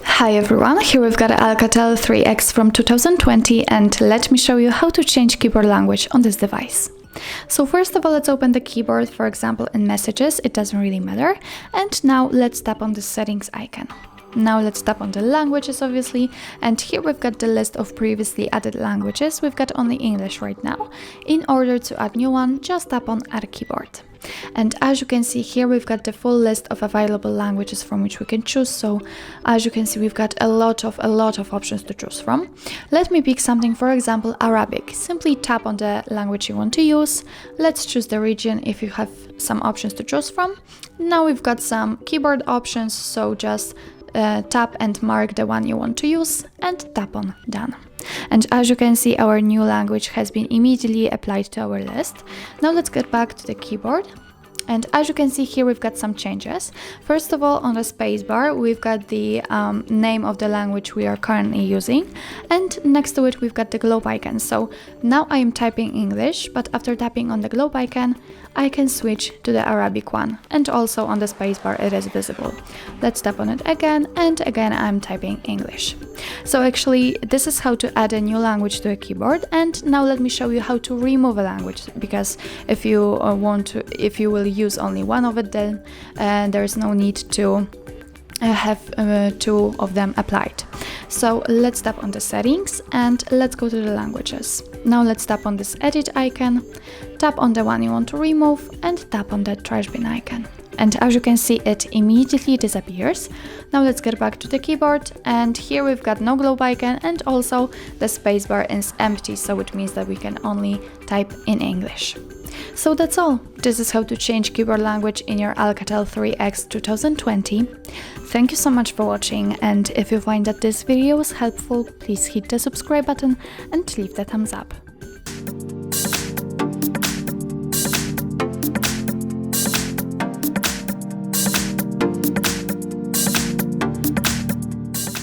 Hi everyone, here we've got ALCATEL 3X from 2020 and let me show you how to change keyboard language on this device. So first of all, let's open the keyboard, for example in messages, it doesn't really matter. And now let's tap on the settings icon. Now let's tap on the languages obviously, and here we've got the list of previously added languages. We've got only English right now. In order to add new one, just tap on Add Keyboard. And as you can see here, we've got the full list of available languages from which we can choose. So as you can see, we've got a lot of options to choose from. Let me pick something, for example, Arabic. Simply tap on the language you want to use. Let's choose the region if you have some options to choose from. Now we've got some keyboard options, so just tap and mark the one you want to use and tap on Done. And as you can see, our new language has been immediately applied to our list. Now let's get back to the keyboard. And as you can see here, we've got some changes. First of all, on the spacebar, we've got the name of the language we are currently using. And next to it, we've got the globe icon. So now I am typing English, but after tapping on the globe icon, I can switch to the Arabic one. And also on the spacebar, it is visible. Let's tap on it again, and again, I'm typing English. So actually, this is how to add a new language to a keyboard. And now let me show you how to remove a language, because if you will use only one of it, then there is no need to have two of them applied. So let's tap on the settings and let's go to the languages. Now let's tap on this edit icon, tap on the one you want to remove and tap on the trash bin icon. And as you can see, it immediately disappears. Now let's get back to the keyboard, and here we've got no globe icon, and also the spacebar is empty, so it means that we can only type in English. So that's all. This is how to change keyboard language in your ALCATEL 3X 2020. Thank you so much for watching, and if you find that this video was helpful, please hit the subscribe button and leave the thumbs up.